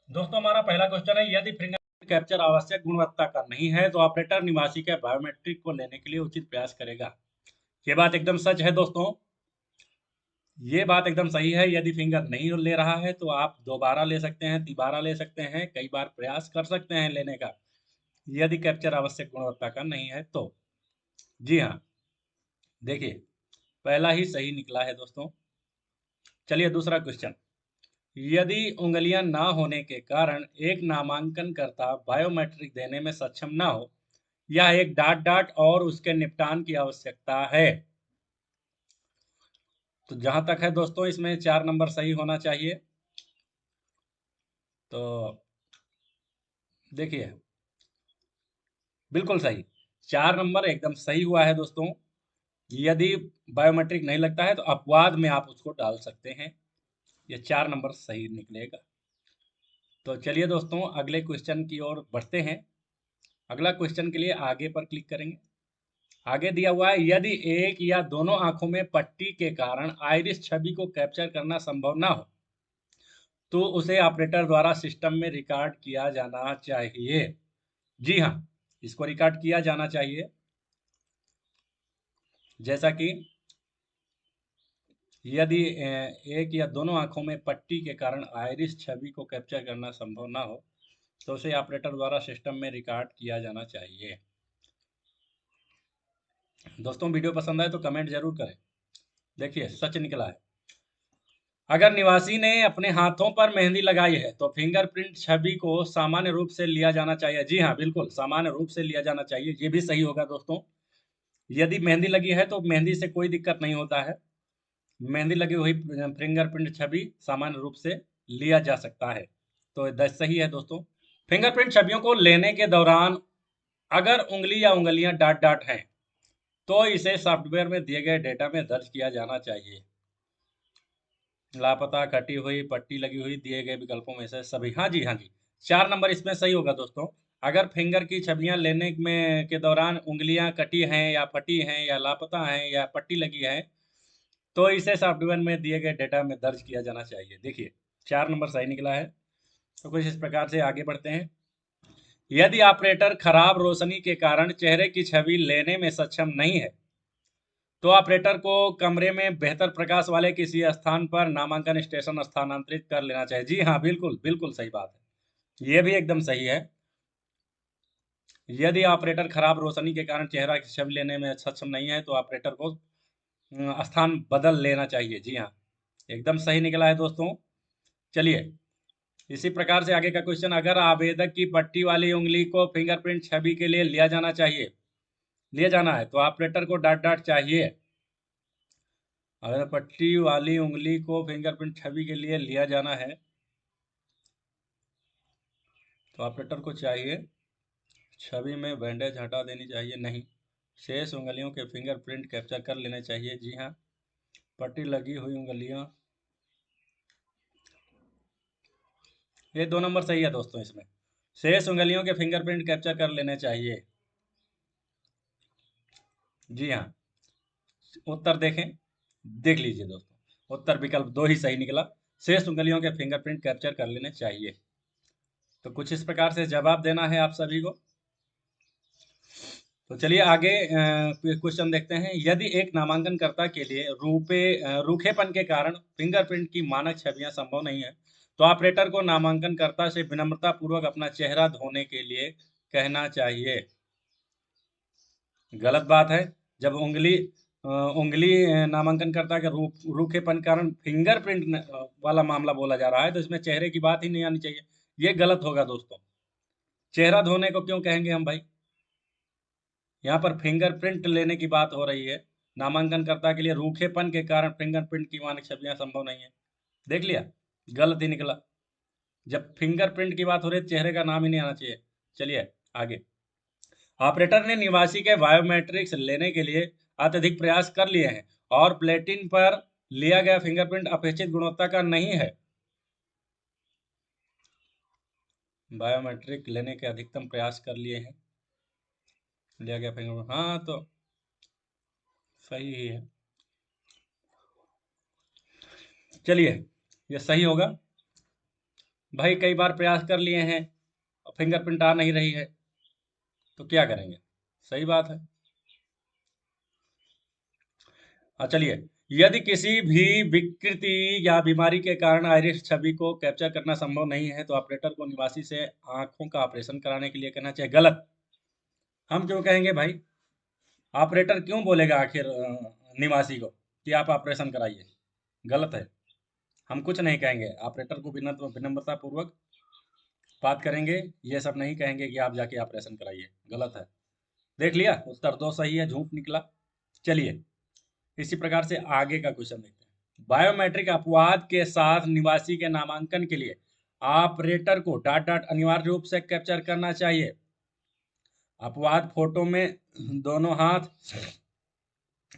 दोस्तों हमारा पहला क्वेश्चन है, यदि फिंगरप्रिंट कैप्चर आवश्यक गुणवत्ता का नहीं है तो ऑपरेटर निवासी के बायोमेट्रिक को लेने के लिए उचित प्रयास करेगा। ये बात एकदम सच है दोस्तों। ये बात एकदम सही है। यदि फिंगर नहीं ले रहा है तो आप दोबारा ले सकते हैं, तिबारा ले सकते हैं, कई बार प्रयास कर सकते हैं लेने का, यदि कैप्चर आवश्यक गुणवत्ता का नहीं है तो। जी हाँ, देखिए पहला ही सही निकला है दोस्तों। चलिए दूसरा क्वेश्चन। यदि उंगलियां ना होने के कारण एक नामांकनकर्ता बायोमेट्रिक देने में सक्षम ना हो, यह एक डाट डाट और उसके निपटान की आवश्यकता है। तो जहां तक है दोस्तों, इसमें 4 नंबर सही होना चाहिए। तो देखिए बिल्कुल सही, 4 नंबर एकदम सही हुआ है दोस्तों। यदि बायोमेट्रिक नहीं लगता है तो अपवाद में आप उसको डाल सकते हैं। ये 4 नंबर सही निकलेगा। तो चलिए दोस्तों अगले क्वेश्चन की ओर बढ़ते हैं। अगला क्वेश्चन के लिए आगे पर क्लिक करेंगे। आगे दिया हुआ है, यदि एक या दोनों आंखों में पट्टी के कारण आइरिस छवि को कैप्चर करना संभव ना हो तो उसे ऑपरेटर द्वारा सिस्टम में रिकॉर्ड किया जाना चाहिए। जी हाँ, इसको रिकॉर्ड किया जाना चाहिए। जैसा कि यदि एक या दोनों आंखों में पट्टी के कारण आइरिस छवि को कैप्चर करना संभव ना हो तो उसे ऑपरेटर द्वारा सिस्टम में रिकॉर्ड किया जाना चाहिए। दोस्तों वीडियो पसंद आए तो कमेंट जरूर करें। देखिए सच निकला है। अगर निवासी ने अपने हाथों पर मेहंदी लगाई है तो फिंगरप्रिंट छवि को सामान्य रूप से लिया जाना चाहिए। जी हाँ, बिल्कुल सामान्य रूप से लिया जाना चाहिए, ये भी सही होगा दोस्तों। यदि मेहंदी लगी है तो मेहंदी से कोई दिक्कत नहीं होता है। मेहंदी लगी हुई फिंगरप्रिंट छवि सामान्य रूप से लिया जा सकता है। तो सही है दोस्तों। फिंगरप्रिंट छवियों को लेने के दौरान अगर उंगली या उंगलियां डाट डाट हैं तो इसे सॉफ्टवेयर में दिए गए डेटा में दर्ज किया जाना चाहिए। लापता, कटी हुई, पट्टी लगी हुई, दिए गए विकल्पों में से सभी। हाँ जी, हाँ जी, 4 नंबर इसमें सही होगा दोस्तों। अगर फिंगर की छवियां लेने में के दौरान उंगलियां कटी हैं या फटी हैं या लापता हैं या पट्टी लगी है तो इसे सॉफ्टवेयर में दिए गए डेटा में दर्ज किया जाना चाहिए। देखिए 4 नंबर सही निकला है। तो कुछ इस प्रकार से आगे बढ़ते हैं। यदि ऑपरेटर खराब रोशनी के कारण चेहरे की छवि लेने में सक्षम नहीं है तो ऑपरेटर को कमरे में बेहतर प्रकाश वाले किसी स्थान पर नामांकन स्टेशन स्थानांतरित कर लेना चाहिए। जी हाँ, बिल्कुल बिल्कुल सही बात है, ये भी एकदम सही है। यदि ऑपरेटर खराब रोशनी के कारण चेहरा की छवि लेने में सक्षम नहीं है तो ऑपरेटर को स्थान बदल लेना चाहिए। जी हाँ, एकदम सही निकला है दोस्तों। चलिए इसी प्रकार से आगे का क्वेश्चन। अगर आवेदक की पट्टी वाली उंगली को फिंगरप्रिंट छवि के लिए लिया जाना चाहिए, लिया जाना है तो ऑपरेटर को डाट डाट चाहिए। अगर पट्टी वाली उंगली को फिंगरप्रिंट छवि के लिए लिया जाना है तो ऑपरेटर को चाहिए छवि में बैंडेज हटा देनी चाहिए। नहीं, शेष उंगलियों के फिंगरप्रिंट कैप्चर कर लेने चाहिए। जी हाँ, पट्टी लगी हुई उंगलियां, ये 2 नंबर सही है दोस्तों। इसमें शेष उंगलियों के फिंगरप्रिंट कैप्चर कर लेने चाहिए। जी हाँ, उत्तर देखें, देख लीजिए दोस्तों, उत्तर विकल्प 2 ही सही निकला। शेष उंगलियों के फिंगरप्रिंट कैप्चर कर लेने चाहिए। तो कुछ इस प्रकार से जवाब देना है आप सभी को। तो चलिए आगे क्वेश्चन देखते हैं। यदि एक नामांकनकर्ता के लिए रूखेपन के कारण फिंगरप्रिंट की मानक छवियां संभव नहीं है तो ऑपरेटर को नामांकनकर्ता से विनम्रता पूर्वक अपना चेहरा धोने के लिए कहना चाहिए। गलत बात है। जब उंगली नामांकनकर्ता के रूखेपन कारण फिंगरप्रिंट वाला मामला बोला जा रहा है तो इसमें चेहरे की बात ही नहीं आनी चाहिए। ये गलत होगा दोस्तों। चेहरा धोने को क्यों कहेंगे हम भाई? यहाँ पर फिंगरप्रिंट लेने की बात हो रही है। नामांकनकर्ता के लिए रूखेपन के कारण फिंगरप्रिंट की मानक छवियां संभव नहीं है। देख लिया, गलत ही निकला। जब फिंगरप्रिंट की बात हो रही है चेहरे का नाम ही नहीं आना चाहिए। चलिए आगे। ऑपरेटर ने निवासी के बायोमेट्रिक्स लेने के लिए अत्यधिक प्रयास कर लिए हैं और प्लेटिन पर लिया गया फिंगरप्रिंट अपेक्षित गुणवत्ता का नहीं है। बायोमेट्रिक लेने के अधिकतम प्रयास कर लिए हैं, लिया गया फिंगरप्रिंट, हाँ तो सही ही है। चलिए ये सही होगा। भाई कई बार प्रयास कर लिए हैं और फिंगरप्रिंट आ नहीं रही है, तो क्या करेंगे? सही बात है। चलिए, यदि किसी भी विकृति या बीमारी के कारण आइरिस छवि को कैप्चर करना संभव नहीं है तो ऑपरेटर को निवासी से आंखों का ऑपरेशन कराने के लिए कहना चाहिए। गलत। हम क्यों कहेंगे भाई? ऑपरेटर क्यों बोलेगा आखिर निवासी को कि आप ऑपरेशन कराइए? गलत है। हम कुछ नहीं कहेंगे, ऑपरेटर को विनम्रता पूर्वक बात करेंगे। ये सब नहीं कहेंगे कि आप जाके ऑपरेशन कराइए। गलत है। देख लिया, उत्तर दो सही है, झूठ निकला। चलिए, इसी प्रकार से आगे का क्वेश्चन देखते हैं। बायोमेट्रिक अपवाद के साथ निवासी के नामांकन के लिए ऑपरेटर को डॉट डॉट अनिवार्य रूप से कैप्चर करना चाहिए। अपवाद फोटो में दोनों हाथ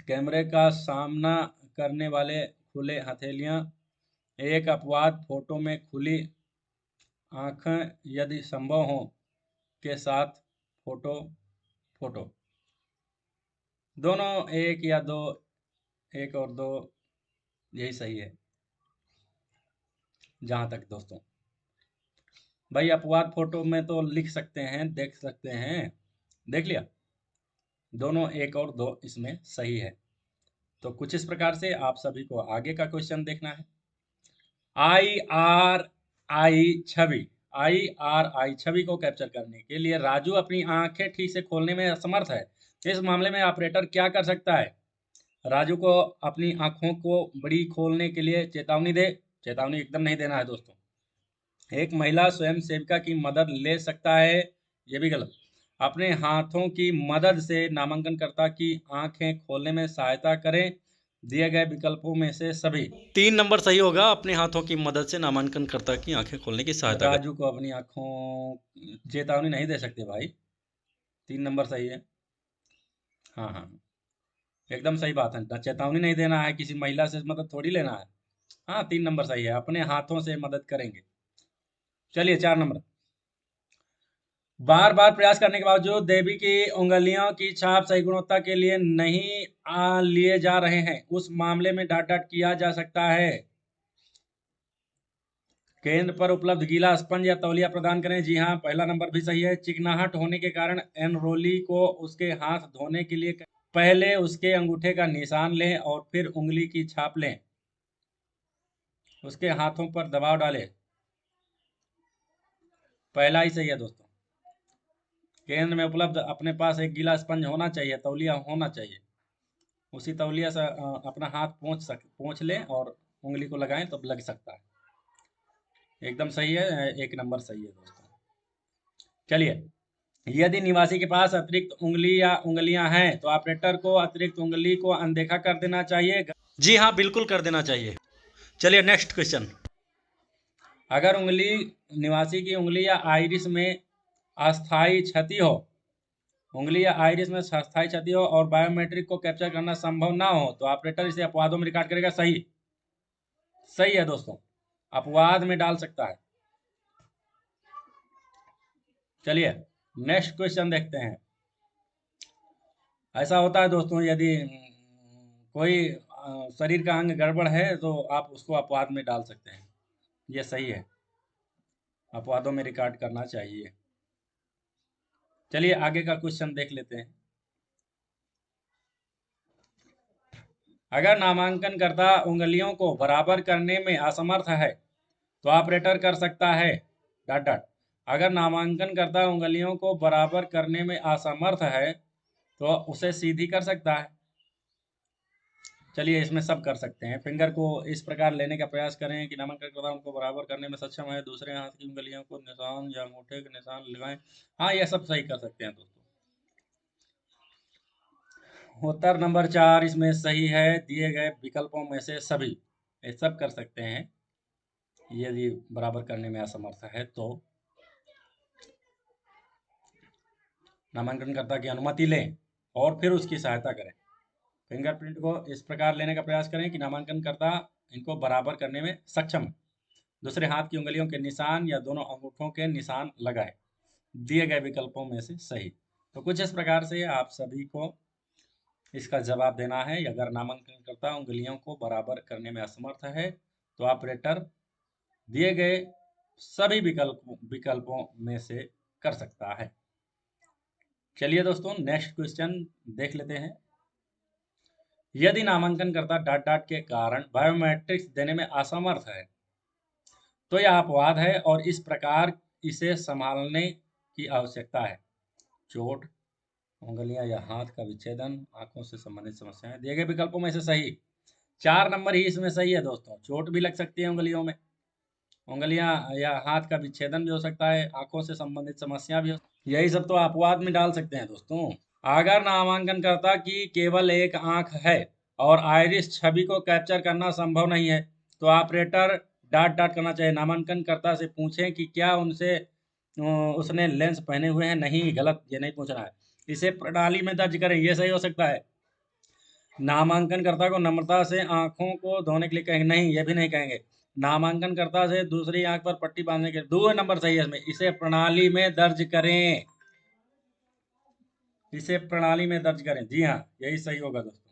कैमरे का सामना करने वाले खुले हथेलियां, एक अपवाद फोटो में खुली आंखें यदि संभव हो के साथ फोटो फोटो दोनों एक या दो, एक और दो, यही सही है जहां तक दोस्तों। भाई अपवाद फोटो में तो लिख सकते हैं, देख सकते हैं। देख लिया, दोनों एक और दो इसमें सही है। तो कुछ इस प्रकार से आप सभी को आगे का क्वेश्चन देखना है। आई आर आई छवि, आई छवि को कैप्चर करने के लिए राजू अपनी आंखें ठीक से खोलने में असमर्थ है। इस मामले में ऑपरेटर क्या कर सकता है? राजू को अपनी आंखों को बड़ी खोलने के लिए चेतावनी दे। चेतावनी एकदम नहीं देना है दोस्तों। एक महिला स्वयं सेविका की मदद ले सकता है, ये भी गलत। अपने हाथों की मदद से नामांकनकर्ता की आंखें खोलने में सहायता करें। दिए गए विकल्पों में से सभी। 3 नंबर सही होगा, अपने हाथों की मदद से नामांकनकर्ता की आंखें खोलने की सहायता करें। राजू को अपनी आंखों चेतावनी नहीं दे सकते भाई। 3 नंबर सही है। हाँ हाँ, एकदम सही बात है। चेतावनी नहीं देना है, किसी महिला से मदद थोड़ी लेना है। हाँ, 3 नंबर सही है, अपने हाथों से मदद करेंगे। चलिए 4 नंबर। बार बार प्रयास करने के बावजूद देवी की उंगलियों की छाप सही गुणवत्ता के लिए नहीं लिए जा रहे हैं, उस मामले में डॉट डॉट किया जा सकता है। केंद्र पर उपलब्ध गीला स्पंज या तौलिया प्रदान करें। जी हाँ, पहला नंबर भी सही है। चिकनाहट होने के कारण एनरोली को उसके हाथ धोने के लिए पहले उसके अंगूठे का निशान लें और फिर उंगली की छाप लें, उसके हाथों पर दबाव डालें। पहला ही सही है दोस्तों। केंद्र में उपलब्ध अपने पास एक गीला स्पंज होना चाहिए, तौलिया होना चाहिए। उसी तौलिया से अपना हाथ पोंछ लें और उंगली को लगाएं, तब लग सकता है। एकदम सही है, 1 नंबर सही है दोस्तों। चलिए, यदि निवासी के पास अतिरिक्त उंगली या उंगलियां हैं तो ऑपरेटर को अतिरिक्त उंगली को अनदेखा कर देना चाहिए। जी हाँ, बिल्कुल कर देना चाहिए। चलिए नेक्स्ट क्वेश्चन। अगर उंगली, निवासी की उंगली या आइरिस में अस्थायी क्षति हो, उंगली या आइरिस में अस्थायी क्षति हो और बायोमेट्रिक को कैप्चर करना संभव ना हो तो ऑपरेटर इसे अपवादों में रिकॉर्ड करेगा। सही, सही है दोस्तों, अपवाद में डाल सकता है। चलिए नेक्स्ट क्वेश्चन देखते हैं। ऐसा होता है दोस्तों, यदि कोई शरीर का अंग गड़बड़ है तो आप उसको अपवाद में डाल सकते हैं। ये सही है, अपवादों में रिकॉर्ड करना चाहिए। चलिए आगे का क्वेश्चन देख लेते हैं। अगर नामांकनकर्ता उंगलियों को बराबर करने में असमर्थ है तो ऑपरेटर कर सकता है डॉट डॉट। अगर नामांकनकर्ता उंगलियों को बराबर करने में असमर्थ है तो उसे सीधी कर सकता है। चलिए इसमें सब कर सकते हैं। फिंगर को इस प्रकार लेने का प्रयास करें कि नामांकनकर्ता उनको बराबर करने में सक्षम है। दूसरे हाथ की उंगलियों को निशान या अंगूठे के निशान लगाएं। हाँ, यह सब सही कर सकते हैं दोस्तों। उत्तर नंबर 4 इसमें सही है, दिए गए विकल्पों में से सभी। ये सब कर सकते हैं यदि बराबर करने में असमर्थ है तो। नामांकनकर्ता की अनुमति लें और फिर उसकी सहायता करें। फिंगरप्रिंट को इस प्रकार लेने का प्रयास करें कि नामांकनकर्ता इनको बराबर करने में सक्षम है। दूसरे हाथ की उंगलियों के निशान या दोनों अंगूठों के निशान लगाएं। दिए गए विकल्पों में से सही। तो कुछ इस प्रकार से आप सभी को इसका जवाब देना है। अगर नामांकनकर्ता उंगलियों को बराबर करने में असमर्थ है तो ऑपरेटर दिए गए सभी विकल्पों में से कर सकता है। चलिए दोस्तों, नेक्स्ट क्वेश्चन देख लेते हैं। यदि नामांकनकर्ता डॉट डॉट के कारण बायोमेट्रिक्स देने में असमर्थ है तो यह अपवाद है और इस प्रकार इसे संभालने की आवश्यकता है। चोट, उंगलियां या हाथ का विच्छेदन, आंखों से संबंधित समस्याएं। दिए गए विकल्पों में से सही 4 नंबर ही इसमें सही है दोस्तों। चोट भी लग सकती है उंगलियों में, उंगलियां या हाथ का विच्छेदन भी हो सकता है, आंखों से संबंधित समस्या भी हो, यही सब तो अपवाद में डाल सकते हैं दोस्तों। अगर नामांकनकर्ता की केवल एक आंख है और आइरिस छवि को कैप्चर करना संभव नहीं है तो ऑपरेटर डॉट डॉट करना चाहिए। नामांकनकर्ता से पूछें कि क्या उसने लेंस पहने हुए हैं। नहीं, गलत, ये नहीं पूछना है। इसे प्रणाली में दर्ज करें, ये सही हो सकता है। नामांकनकर्ता को नम्रता से आंखों को धोने के लिए कहेंगे, नहीं, ये भी नहीं कहेंगे। नामांकनकर्ता से दूसरी आंख पर पट्टी बांधने के 2 नंबर सही है इसमें। इसे प्रणाली में दर्ज करें, इसे प्रणाली में दर्ज करें। जी हाँ, यही सही होगा दोस्तों।